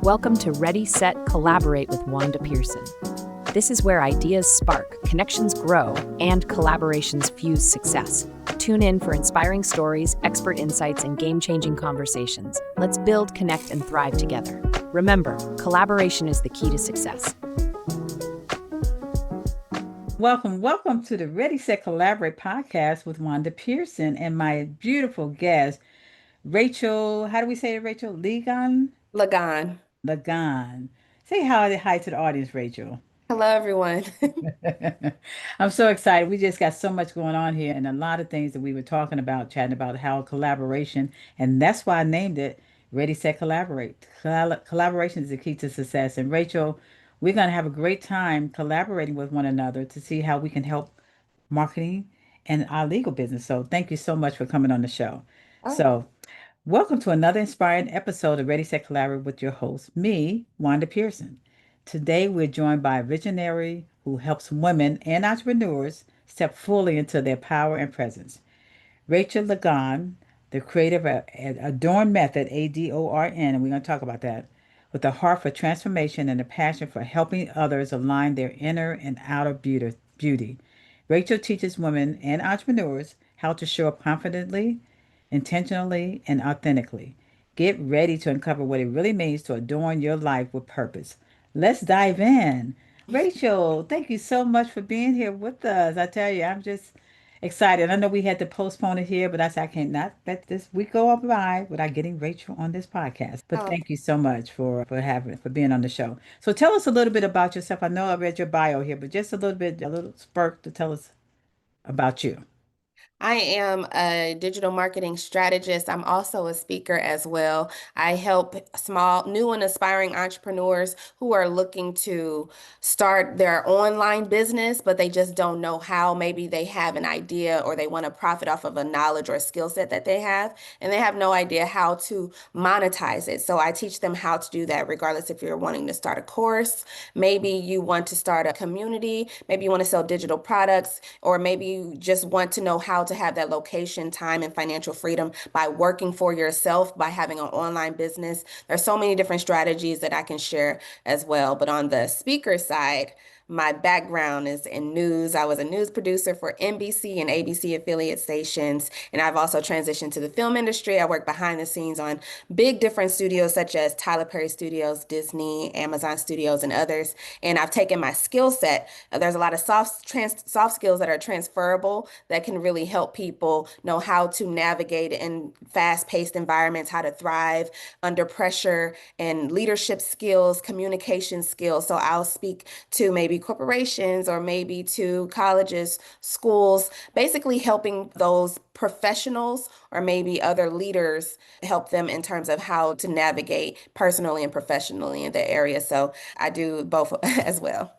Welcome to Ready, Set, Collaborate with Wanda Pearson. This is where ideas spark, connections grow, and collaborations fuse success. Tune in for inspiring stories, expert insights, and game-changing conversations. Let's build, connect, and thrive together. Remember, collaboration is the key to success. Welcome to the Ready, Set, Collaborate podcast with Wanda Pearson and my beautiful guest, Rachel. How do we say it, Rachel? Lagon. Lagon. Say hi to the audience, Rachel. Hello, everyone. I'm so excited. We just got so much going on here and a lot of things that we were talking about, chatting about how collaboration, and that's why I named it Ready, Set, Collaborate. Collaboration is the key to success. And Rachel, we're going to have a great time collaborating with one another to see how we can help marketing and our legal business. So thank you so much for coming on the show. Oh, So welcome to another inspiring episode of Ready, Set, Collaborate with your host, me, Wanda Pearson. Today, we're joined by a visionary who helps women and entrepreneurs step fully into their power and presence. Rachel Lagon, the creator of ADORN Method, ADORN, and we're going to talk about that, with a heart for transformation and a passion for helping others align their inner and outer beauty. Rachel teaches women and entrepreneurs how to show up confidently, intentionally, and authentically. Get ready to uncover what it really means to adorn your life with purpose. Let's dive in. Rachel, thank you so much for being here with us. I tell you, I'm just excited. I know we had to postpone it here, but I said I can't not let this week go by without getting Rachel on this podcast. But oh, thank you so much for being on the show. So tell us a little bit about yourself. I know I read your bio here, but just a little bit, a little spurt to tell us about you. I am a digital marketing strategist. I'm also a speaker as well. I help small, new and aspiring entrepreneurs who are looking to start their online business, but they just don't know how. Maybe they have an idea or they want to profit off of a knowledge or a skill set that they have, and they have no idea how to monetize it. So I teach them how to do that, regardless if you're wanting to start a course, maybe you want to start a community, maybe you want to sell digital products, or maybe you just want to know how to have that location, time, and financial freedom by working for yourself, by having an online business. There's so many different strategies that I can share as well. But on the speaker side, my background is in news. I was a news producer for NBC and ABC affiliate stations, and I've also transitioned to the film industry. I work behind the scenes on big different studios such as Tyler Perry Studios, Disney, Amazon Studios, and others. And I've taken my skill set. There's a lot of soft skills that are transferable that can really help people know how to navigate in fast-paced environments, how to thrive under pressure, and leadership skills, communication skills. So I'll speak to maybe corporations or maybe to colleges, schools, basically helping those professionals or maybe other leaders, help them in terms of how to navigate personally and professionally in the area. So I do both as well.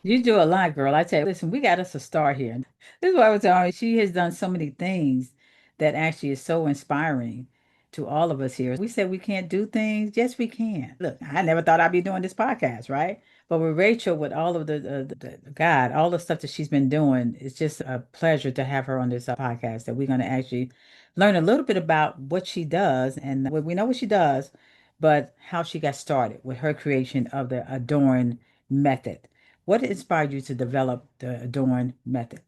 You do a lot, girl. I tell you, listen, we got us a star here. This is what I was telling you. She has done so many things that actually is so inspiring to all of us here. We said we can't do things. Yes, we can. Look, I never thought I'd be doing this podcast, right? But with Rachel, with all of God, all the stuff that she's been doing, it's just a pleasure to have her on this podcast that we're going to actually learn a little bit about what she does. And we know what she does, but how she got started with her creation of the Adorn method. What inspired you to develop the ADORN method?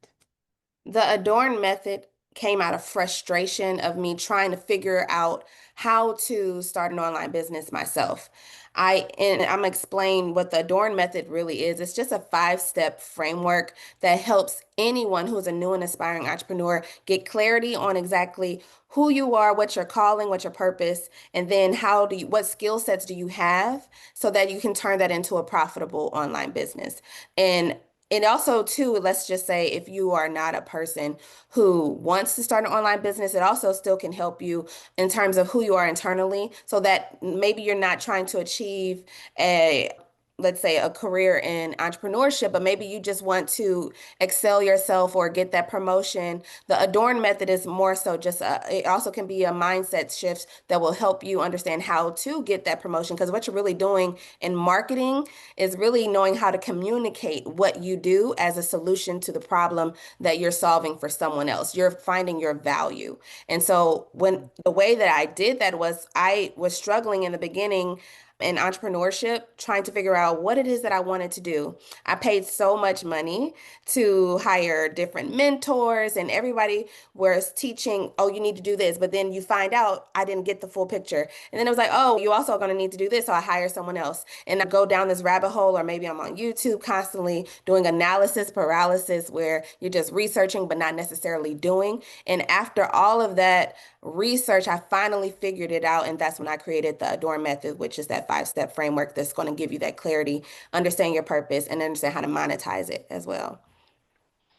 The Adorn method came out of frustration of me trying to figure out how to start an online business myself. I'm gonna explain what the Adorn method really is. It's just a 5-step framework that helps anyone who's a new and aspiring entrepreneur get clarity on exactly who you are, what your calling, what your purpose, and then what skill sets do you have so that you can turn that into a profitable online business. And also, too, let's just say if you are not a person who wants to start an online business, it also still can help you in terms of who you are internally so that maybe you're not trying to achieve a, let's say, a career in entrepreneurship, but maybe you just want to excel yourself or get that promotion. The Adorn method is more so it also can be a mindset shift that will help you understand how to get that promotion. Because what you're really doing in marketing is really knowing how to communicate what you do as a solution to the problem that you're solving for someone else. You're finding your value. And so when the way that I did that was I was struggling in the beginning in entrepreneurship, trying to figure out what it is that I wanted to do. I paid so much money to hire different mentors, and everybody was teaching, oh, you need to do this. But then you find out I didn't get the full picture. And then it was like, oh, you also are going to need to do this. So I hire someone else. And I go down this rabbit hole, or maybe I'm on YouTube constantly doing analysis paralysis where you're just researching but not necessarily doing. And after all of that research, I finally figured it out. And that's when I created the ADORN Method, which is that 5-step framework that's going to give you that clarity, understand your purpose, and understand how to monetize it as well.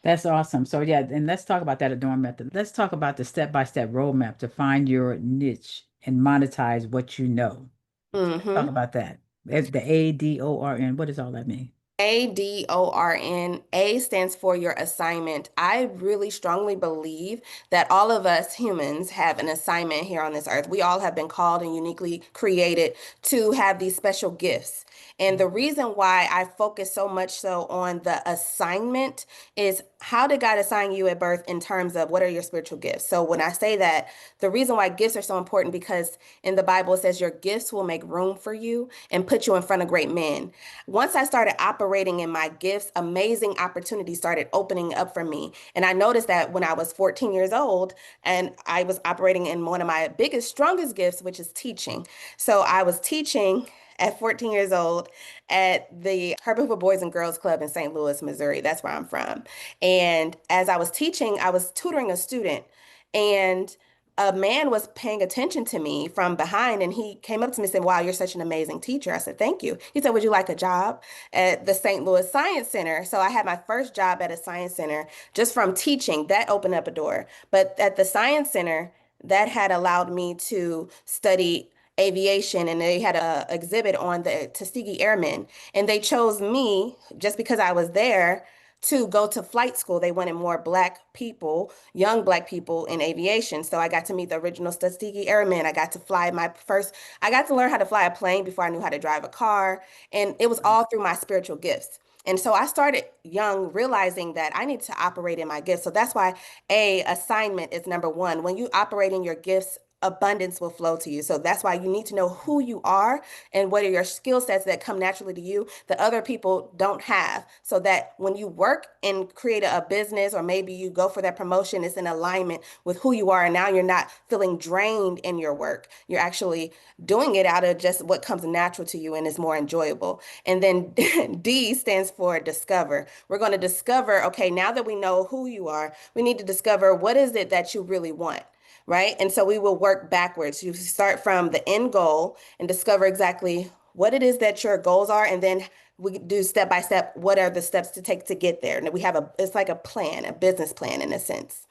That's awesome. So yeah, and let's talk about that ADORN method. Let's talk about the step-by-step roadmap to find your niche and monetize what you know. Talk Hmm. about that. The ADORN. What does all that mean? ADORN. A stands for your assignment. I really strongly believe that all of us humans have an assignment here on this earth. We all have been called and uniquely created to have these special gifts. And the reason why I focus so much so on the assignment is, how did God assign you at birth in terms of what are your spiritual gifts? So when I say that, the reason why gifts are so important, because in the Bible it says your gifts will make room for you and put you in front of great men. Once I started operating in my gifts, amazing opportunities started opening up for me. And I noticed that when I was 14 years old, and I was operating in one of my biggest, strongest gifts, which is teaching. So I was teaching at 14 years old at the Herbertville Boys and Girls Club in St. Louis, Missouri. That's where I'm from. And as I was teaching, I was tutoring a student, and a man was paying attention to me from behind, and he came up to me and said, "Wow, you're such an amazing teacher." I said, "Thank you." He said, "Would you like a job at the St. Louis Science Center?" So I had my first job at a science center just from teaching. That opened up a door. But at the science center, that had allowed me to study aviation, and they had a exhibit on the Tuskegee Airmen, and they chose me just because I was there to go to flight school. They wanted more Black people, young Black people in aviation. So I got to meet the original Tuskegee Airmen. I got to learn how to fly a plane before I knew how to drive a car. And it was all through my spiritual gifts. And so I started young, realizing that I need to operate in my gifts. So that's why assignment is number one. When you operate in your gifts, abundance will flow to you. So that's why you need to know who you are and what are your skill sets that come naturally to you that other people don't have. So that when you work and create a business, or maybe you go for that promotion, it's in alignment with who you are. And now you're not feeling drained in your work. You're actually doing it out of just what comes natural to you and is more enjoyable. And then D stands for discover. We're going to discover, okay, now that we know who you are, we need to discover what is it that you really want. Right. And so we will work backwards. You start from the end goal and discover exactly what it is that your goals are. And then we do step by step, what are the steps to take to get there? And we have it's like a plan, a business plan in a sense.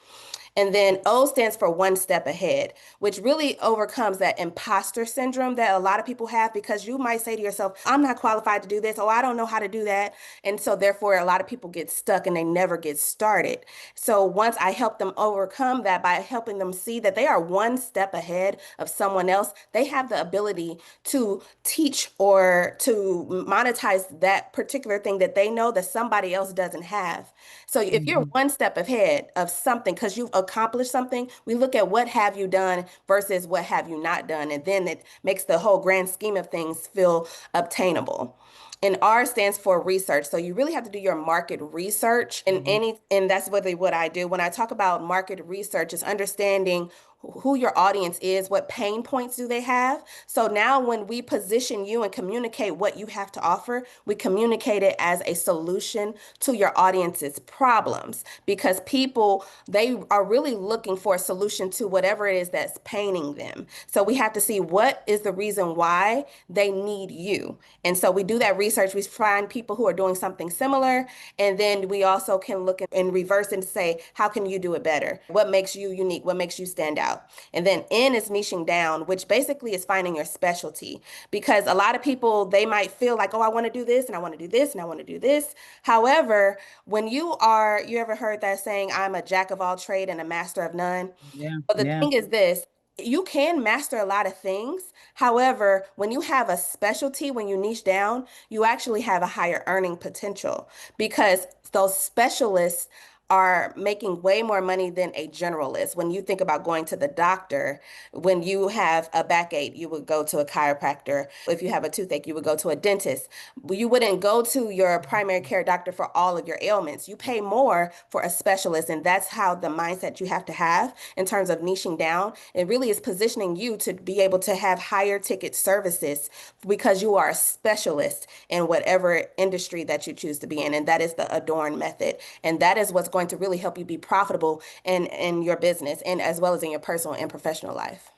And then O stands for one step ahead, which really overcomes that imposter syndrome that a lot of people have, because you might say to yourself, "I'm not qualified to do this. Oh, I don't know how to do that." And so therefore, a lot of people get stuck and they never get started. So once I help them overcome that by helping them see that they are one step ahead of someone else, they have the ability to teach or to monetize that particular thing that they know that somebody else doesn't have. So if you're Mhm. one step ahead of something because you've accomplished something, we look at what have you done versus what have you not done. And then it makes the whole grand scheme of things feel obtainable. And R stands for research. So you really have to do your market research Mhm. and that's really what I do. When I talk about market research, is understanding who your audience is, what pain points do they have. So now when we position you and communicate what you have to offer, we communicate it as a solution to your audience's problems, because people, they are really looking for a solution to whatever it is that's paining them. So we have to see what is the reason why they need you. And so we do that research. We find people who are doing something similar, and then we also can look in reverse and say, how can you do it better? What makes you unique? What makes you stand out? And then N is niching down, which basically is finding your specialty. Because a lot of people, they might feel like, oh, I want to do this and I want to do this and I want to do this. However, when you ever heard that saying, I'm a jack of all trade and a master of none? Yeah, But the yeah. thing is this, you can master a lot of things. However, when you have a specialty, when you niche down, you actually have a higher earning potential, because those specialists are making way more money than a generalist. When you think about going to the doctor, when you have a backache, you would go to a chiropractor. If you have a toothache, you would go to a dentist. You wouldn't go to your primary care doctor for all of your ailments. You pay more for a specialist, and that's how the mindset you have to have in terms of niching down. It really is positioning you to be able to have higher ticket services because you are a specialist in whatever industry that you choose to be in. And that is the ADORN method. And that is what's going to really help you be profitable in your business and as well as in your personal and professional life.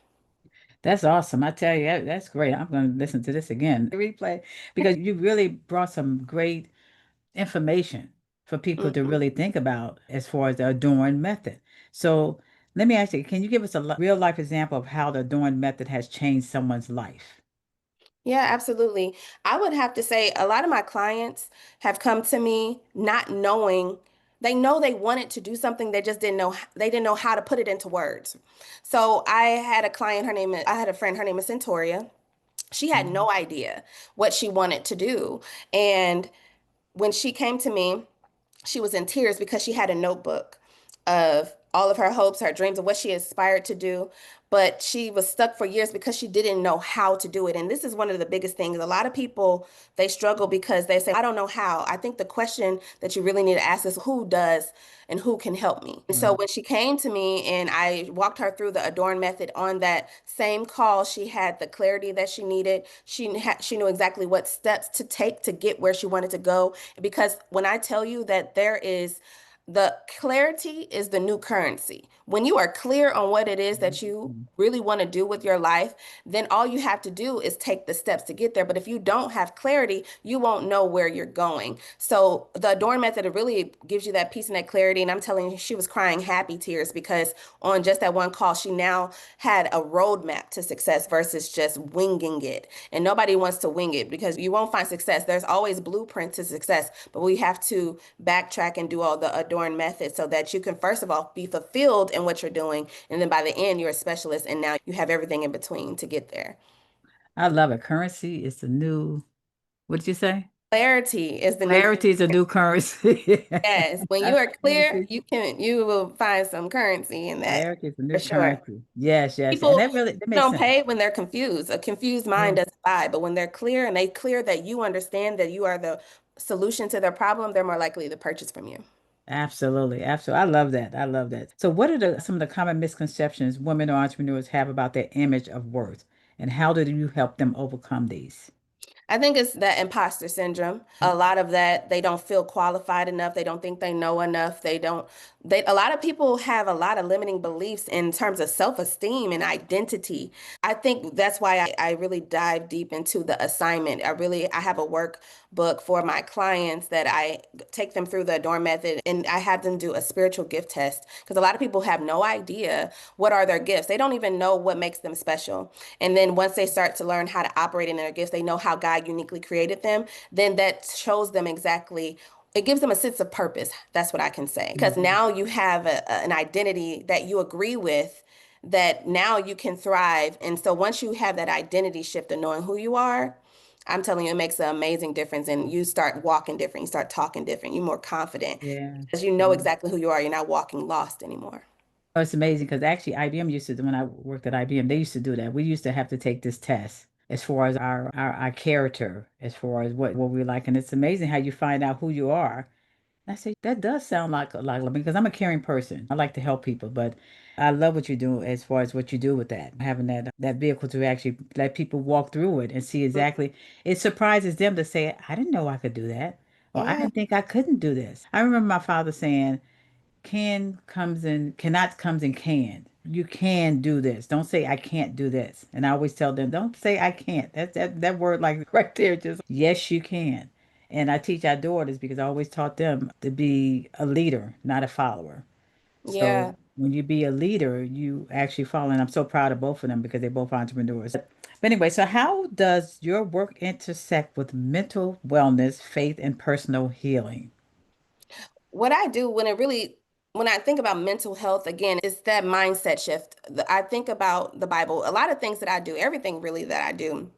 That's awesome. I tell you, that's great. I'm going to listen to this again, replay, because you really brought some great information for people to Mhm. really think about as far as the Adorn method. So let me ask you, can you give us a real life example of how the Adorn method has changed someone's life? Yeah, absolutely. I would have to say a lot of my clients have come to me not knowing, they know they wanted to do something, they just didn't know how to put it into words. So I had a client, I had a friend, her name is Centoria. She had Mhm. no idea what she wanted to do. And when she came to me, she was in tears because she had a notebook of all of her hopes, her dreams, of what she aspired to do. But she was stuck for years because she didn't know how to do it. And this is one of the biggest things. A lot of people, they struggle because they say, I don't know how. I think the question that you really need to ask is who does and who can help me. And so Right. when she came to me and I walked her through the Adorn method on that same call, she had the clarity that she needed. She knew exactly what steps to take to get where she wanted to go. Because when I tell you that the clarity is the new currency. When you are clear on what it is that you Mhm. really want to do with your life, then all you have to do is take the steps to get there. But if you don't have clarity, you won't know where you're going. So the Adorn method, it really gives you that peace and that clarity. And I'm telling you, she was crying happy tears because on just that one call, she now had a roadmap to success versus just winging it. And nobody wants to wing it because you won't find success. There's always blueprints to success, but we have to backtrack and do all the Adorn method so that you can, first of all, be fulfilled in what you're doing. And then by the end, you're a specialist, and now you have everything in between to get there. I love it. Currency is the new, what did you say? Clarity is the new. Clarity is a new currency. Yes, when you are clear, Currency. you will find some currency in that Clarity is the for new sure. currency. Yes, yes. And People that makes don't sense. pay when they're confused. A confused mind Yeah. doesn't buy, but when they're clear and they clear that you understand that you are the solution to their problem, they're more likely to purchase from you. Absolutely. Absolutely. I love that. I love that. So what are some of the common misconceptions women or entrepreneurs have about their image of worth? And how do you help them overcome these? I think it's that imposter syndrome. A lot of that, they don't feel qualified enough. They don't think they know enough. A lot of people have a lot of limiting beliefs in terms of self-esteem and identity. I think that's why I really dive deep into the assignment. I have a workbook for my clients that I take them through the ADORN method and I have them do a spiritual gift test because a lot of people have no idea what are their gifts. They don't even know what makes them special. And then once they start to learn how to operate in their gifts, they know how God uniquely created them, then that shows them exactly, it gives them a sense of purpose. That's what I can say. Because Mhm. now you have an identity that you agree with, that now you can thrive. And so once you have that identity shift of knowing who you are, I'm telling you, it makes an amazing difference. And you start walking different, you start talking different, you're more confident Yes. because you know Yeah. exactly who you are. You're not walking lost anymore. Oh, it's amazing because actually IBM used to, when I worked at IBM, they used to do that. We used to have to take this test as far as our character, as far as what we like. And it's amazing how you find out who you are. I say that does sound like because I'm a caring person. I like to help people, but I love what you do as far as what you do with that, having that vehicle to actually let people walk through it and see exactly. It surprises them to say, "I didn't know I could do that," or "I Yeah. didn't think I couldn't do this." I remember my father saying, "Can comes in, cannot comes in can. You can do this. Don't say I can't do this." And I always tell them, "Don't say I can't." That word like right there, just yes, you can. And I teach our daughters because I always taught them to be a leader, not a follower. So Yeah. when you be a leader, you actually follow. And I'm so proud of both of them because they're both entrepreneurs. But anyway, so how does your work intersect with mental wellness, faith, and personal healing? What I do when I think about mental health, again, it's that mindset shift. I think about the Bible. A lot of things that I do, everything really that I do,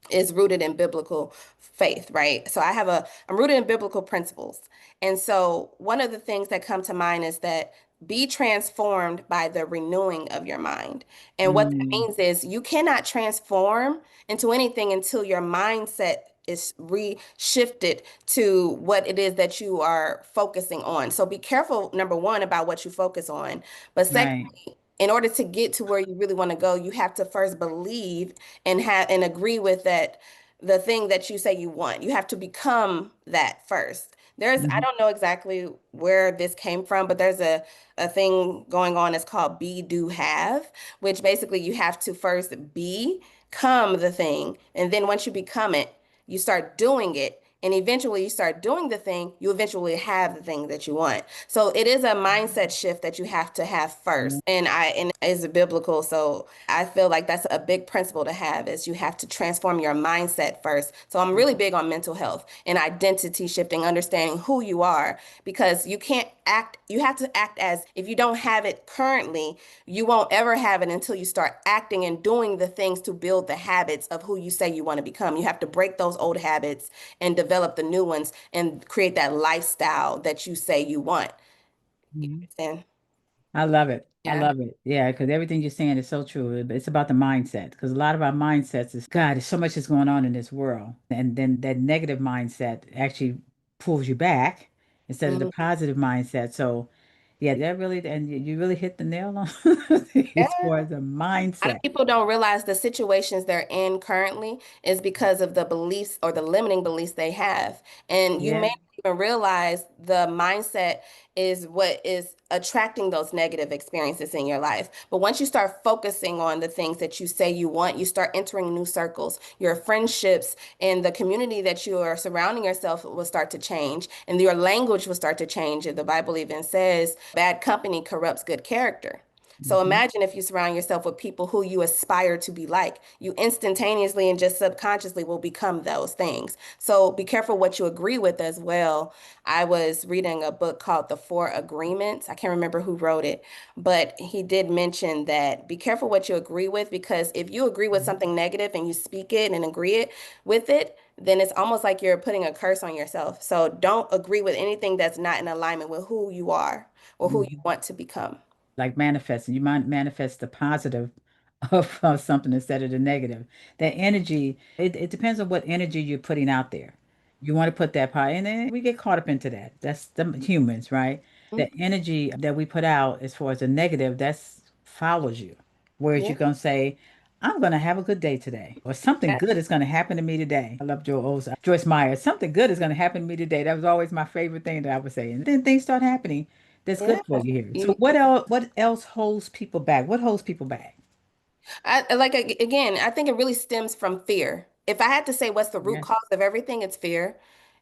is rooted in biblical faith, right? So I'm rooted in biblical principles. And so one of the things that come to mind is that be transformed by the renewing of your mind. And what that Mm, means is you cannot transform into anything until your mindset is reshifted to what it is that you are focusing on. So be careful, number one, about what you focus on. But right. secondly, in order to get to where you really want to go, you have to first believe and have and agree with that the thing that you say you want. You have to become that first. I Mhm. don't know exactly where this came from, but there's a thing going on. It's called be, do, have, which basically you have to first become the thing. And then once you become it, you start doing it. And eventually you start doing the thing, you eventually have the thing that you want. So it is a mindset shift that you have to have first. And it's biblical. So I feel like that's a big principle to have is you have to transform your mindset first. So I'm really big on mental health and identity shifting, understanding who you are, because you have to act as if you don't have it currently, you won't ever have it until you start acting and doing the things to build the habits of who you say you want to become. You have to break those old habits and develop the new ones and create that lifestyle that you say you want. Mhm. And I love it. I yeah. love it. Yeah, because everything you're saying is so true. It's about the mindset. Because a lot of our mindsets is, God, there's so much is going on in this world. And then that negative mindset actually pulls you back instead of the Mhm. positive mindset. So, yeah, that really, and you really hit the nail on as Yeah. far as the A lot of mindset. people don't realize the situations they're in currently is because of the beliefs or the limiting beliefs they have. And you may Yeah. not even realize the mindset is what is attracting those negative experiences in your life. But once you start focusing on the things that you say you want, you start entering new circles. Your friendships and the community that you are surrounding yourself will start to change, and your language will start to change. The Bible even says, bad company corrupts good character. So Hmm. imagine if you surround yourself with people who you aspire to be like. You instantaneously and just subconsciously will become those things. So be careful what you agree with as well. I was reading a book called The Four Agreements. I can't remember who wrote it, but he did mention that be careful what you agree with, because if you agree with something negative and you speak it and agree it with it, then it's almost like you're putting a curse on yourself. So don't agree with anything that's not in alignment with who you are or who you want to become. Like manifesting. You might manifest the positive of something instead of the negative. That energy, it depends on what energy you're putting out there. You want to put that power, and then we get caught up into that. That's the humans, right? Mhm. The energy that we put out as far as the negative, that's follows you. Whereas Yeah. you're gonna say, I'm gonna have a good day today, or something good is gonna happen to me today. I love Joyce Meyer. Something good is gonna happen to me today. That was always my favorite thing that I would say. And then things start happening that's Yeah. good for you here. So You, what else holds people back? What holds people back? again, I think it really stems from fear. If I had to say what's the root Yes. cause of everything, it's fear.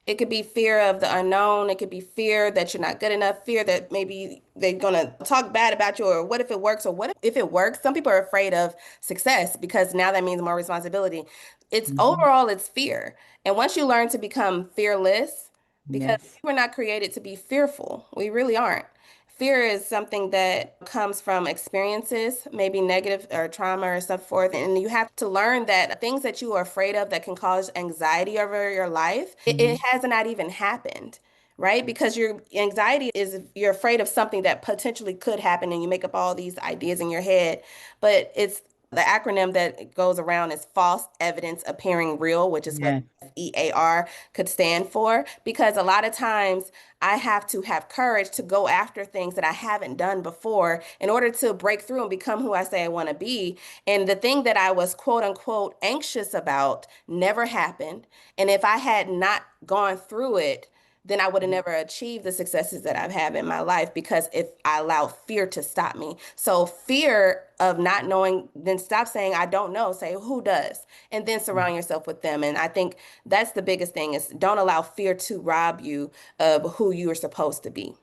It could be fear of the unknown. It could be fear that you're not good enough, fear that maybe they're gonna talk bad about you, or what if it works, or what if it works? Some people are afraid of success because now that means more responsibility. It's Hmm. overall, it's fear. And once you learn to become fearless, because Yes. we were not created to be fearful, we really aren't. Fear is something that comes from experiences, maybe negative or trauma or so forth. And you have to learn that things that you are afraid of that can cause anxiety over your life, it Hmm. has not even happened, right? Because your anxiety is you're afraid of something that potentially could happen and you make up all these ideas in your head. But it's the acronym that goes around is false evidence appearing real, which is what Yeah. EAR could stand for. Because a lot of times I have to have courage to go after things that I haven't done before in order to break through and become who I say I want to be. And the thing that I was quote unquote anxious about never happened. And if I had not gone through it, then I would have never achieved the successes that I've had in my life, because if I allow fear to stop me. So fear of not knowing, then stop saying I don't know, say who does, and then surround yourself with them. And I think that's the biggest thing is don't allow fear to rob you of who you are supposed to be.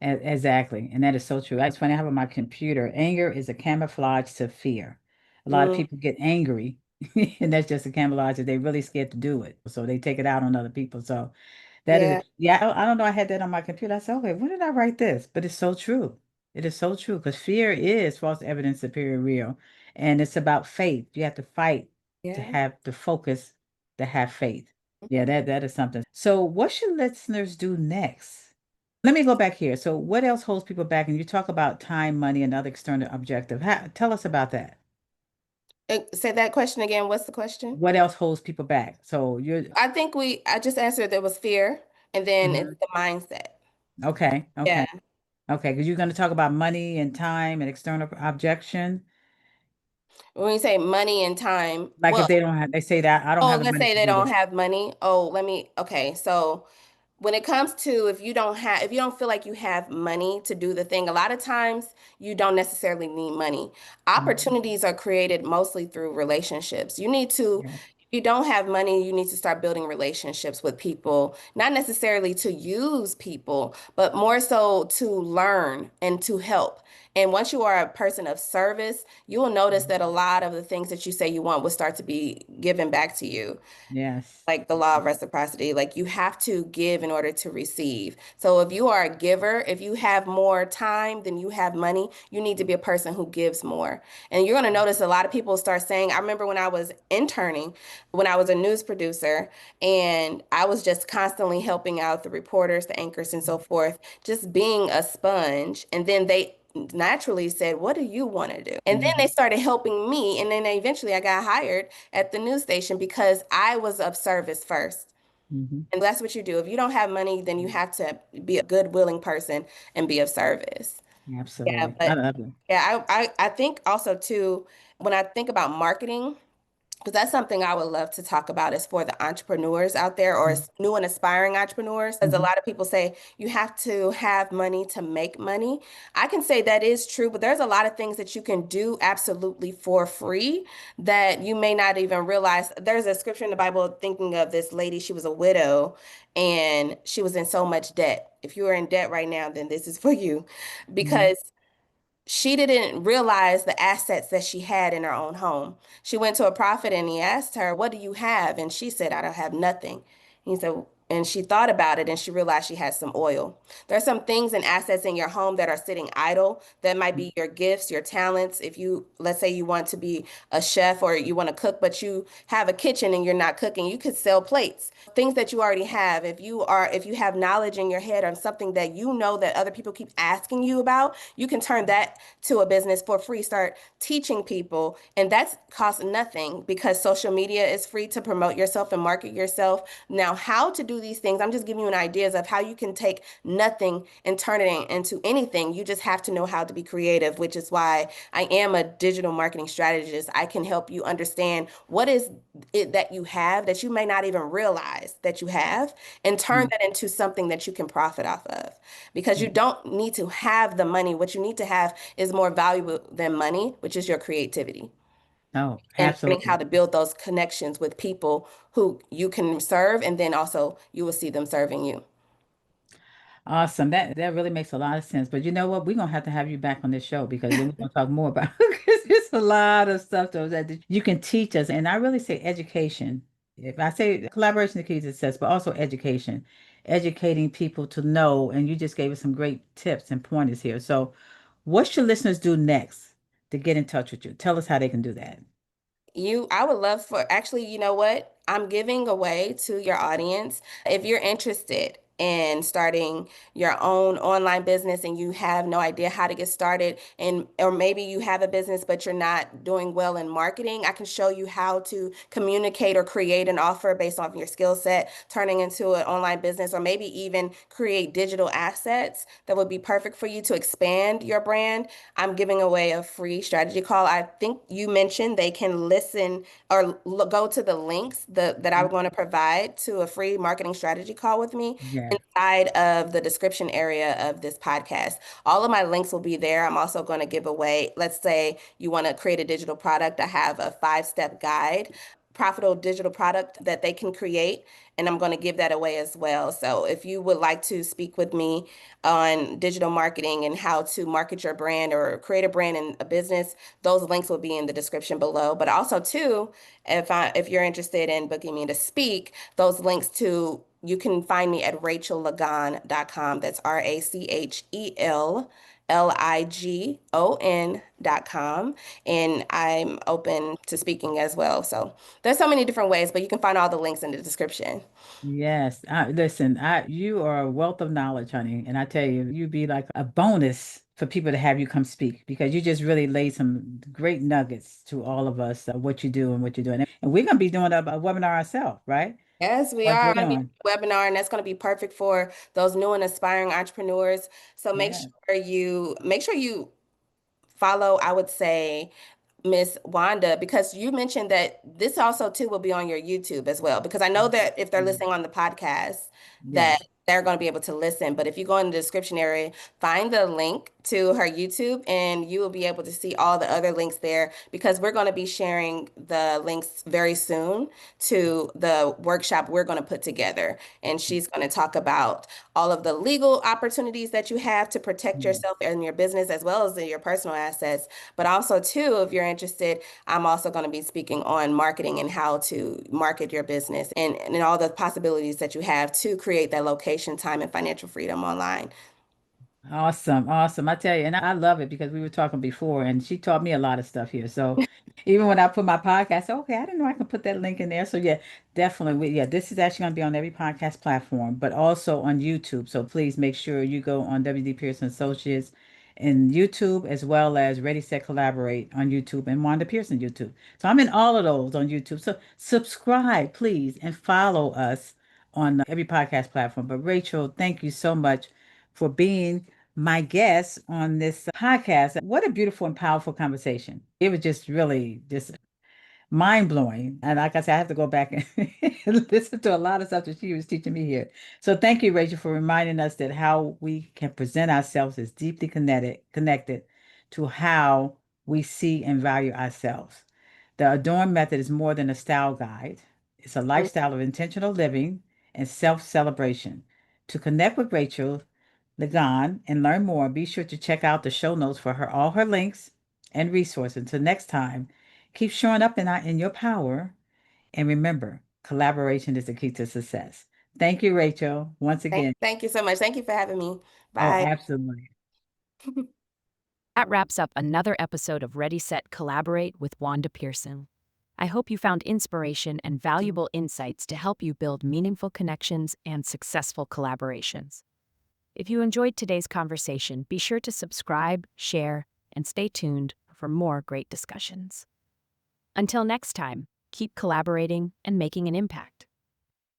Exactly. And that is so true. It's funny, I have on my computer, anger is a camouflage to fear. A lot of Mm, people get angry, and that's just a camouflage that they're really scared to do it. So they take it out on other people. So that is, yeah. yeah, I don't know. I had that on my computer. I said, okay, when did I write this? But it's so true. It is so true because fear is false evidence appearing real. And it's about faith. You have to fight. to Yeah. have the focus, to have faith. Yeah, that is something. So what should listeners do next? Let me go back here. So what else holds people back? And you talk about time, money, and other external objective. Tell us about that. Say that question again. What's the question? What else holds people back? So you're I just answered there was fear, and then it's Mhm. the mindset. Okay, Yeah. okay, okay. Because you're going to talk about money and time and external objection. When you say money and time, Like if well, they don't have, they say that I don't oh, have the let's money say to they do don't this. have money. Okay, so when it comes to if you don't feel like you have money to do the thing, a lot of times you don't necessarily need money. Mhm. Opportunities are created mostly through relationships. Yeah. If you don't have money, you need to start building relationships with people, not necessarily to use people, but more so to learn and to help. And once you are a person of service, you will notice Mhm. that a lot of the things that you say you want will start to be given back to you, Yes. like the law of reciprocity. Like you have to give in order to receive. So if you are a giver, if you have more time than you have money, you need to be a person who gives more. And you're going to notice a lot of people start saying, I remember when I was interning, when I was a news producer, and I was just constantly helping out the reporters, the anchors, and so forth, just being a sponge. And then they naturally said, what do you want to do? And then they Mhm. started helping me. And then eventually I got hired at the news station because I was of service first. Mhm. And that's what you do. If you don't have money, then you have to be a good, willing person and be of service. Yeah, Absolutely. I but love it. yeah, I think also too, when I think about marketing, because that's something I would love to talk about is for the entrepreneurs out there or new and aspiring entrepreneurs. As a Mhm. lot of people say, you have to have money to make money. I can say that is true, but there's a lot of things that you can do absolutely for free that you may not even realize. There's a scripture in the Bible thinking of this lady, she was a widow and she was in so much debt. If you are in debt right now, then this is for you Mhm. because she didn't realize the assets that she had in her own home. She went to a prophet and he asked her, what do you have? And she said, I don't have nothing. He said, and she thought about it and she realized she had some oil. There's some things and assets in your home that are sitting idle. That might be your gifts, your talents. If you, let's say you want to be a chef or you want to cook, but you have a kitchen and you're not cooking, you could sell plates. Things that you already have. If you have knowledge in your head on something that you know that other people keep asking you about, you can turn that to a business for free. Start teaching people, and that's costs nothing because social media is free to promote yourself and market yourself. Now, how to do these things, I'm just giving you an ideas of how you can take nothing and turn it into anything. You just have to know how to be creative, which is why I am a digital marketing strategist. I can help you understand what is it that you have that you may not even realize that you have and turn Mhm. that into something that you can profit off of because you Mhm. don't need to have the money. What you need to have is more valuable than money, which is your creativity Oh, and learning how absolutely. to build those connections with people who you can serve, and then also you will see them serving you. Awesome. That really makes a lot of sense. But you know what? We're gonna have to have you back on this show because then we're gonna talk more about because there's a lot of stuff though that you can teach us. And I really say education. If I say collaboration is the key to success, but also education, educating people to know. And you just gave us some great tips and pointers here. So what should listeners do next to get in touch with you? Tell us how they can do that. I would love for actually, you know what? I'm giving away to your audience. If you're interested in starting your own online business and you have no idea how to get started, and or maybe you have a business but you're not doing well in marketing, I can show you how to communicate or create an offer based off your skill set, turning into an online business, or maybe even create digital assets that would be perfect for you to expand your brand. I'm giving away a free strategy call. I think you mentioned they can listen or go to the links that I'm going to provide to a free marketing strategy call with me Yeah. inside of the description area of this podcast. All of my links will be there. I'm also going to give away, let's say you want to create a digital product. I have a 5-step guide, profitable digital product that they can create, and I'm going to give that away as well. So if you would like to speak with me on digital marketing and how to market your brand or create a brand in a business, those links will be in the description below. But also too, if you're interested in booking me to speak, those links to you can find me at rachel lagon.com. That's RACHEL Ligon.com. And I'm open to speaking as well. So there's so many different ways, but you can find all the links in the description. Yes. Listen, you are a wealth of knowledge, honey. And I tell you, you'd be like a bonus for people to have you come speak because you just really laid some great nuggets to all of us, what you do and what you're doing. And we're going to be doing a webinar ourselves, right? Yes, we Once are we're going to be on. doing a webinar, and that's going to be perfect for those new and aspiring entrepreneurs. So Yeah. make sure you follow, I would say, Miss Wanda, because you mentioned that this also too will be on your YouTube as well. Because I know that if they're listening on the podcast, that Yes. they're going to be able to listen. But if you go in the description area, find the link to her YouTube, and you will be able to see all the other links there. Because we're going to be sharing the links very soon to the workshop we're going to put together, and she's going to talk about all of the legal opportunities that you have to protect Mm. yourself and your business as well as your personal assets. But also, too, if you're interested, I'm also going to be speaking on marketing and how to market your business and all the possibilities that you have to create that location, time, and financial freedom online. Awesome, awesome. I tell you, and I love it because we were talking before and she taught me a lot of stuff here. So even when I put my podcast, I said, okay, I didn't know I can put that link in there. So yeah, definitely. This is actually going to be on every podcast platform, but also on YouTube. So please make sure you go on WD Pearson Associates in YouTube as well as Ready, Set, Collaborate on YouTube and Wanda Pearson YouTube. So I'm in all of those on YouTube. So subscribe, please, and follow us on every podcast platform. But Rachel, thank you so much for being my guest on this podcast. What a beautiful and powerful conversation. It was just really just mind blowing. And like I said, I have to go back and listen to a lot of stuff that she was teaching me here. So thank you, Rachel, for reminding us that how we can present ourselves is deeply connected to how we see and value ourselves. The ADORN method is more than a style guide. It's a lifestyle of intentional living and self-celebration. To connect with Rachel, Lagon, and learn more, be sure to check out the show notes for all her links and resources. Until next time, keep showing up in your power. And remember, collaboration is the key to success. Thank you, Rachel, once again. Thank you so much. Thank you for having me. Oh, Bye. absolutely. That wraps up another episode of Ready, Set, Collaborate with Wanda Pearson. I hope you found inspiration and valuable insights to help you build meaningful connections and successful collaborations. If you enjoyed today's conversation, be sure to subscribe, share, and stay tuned for more great discussions. Until next time, keep collaborating and making an impact.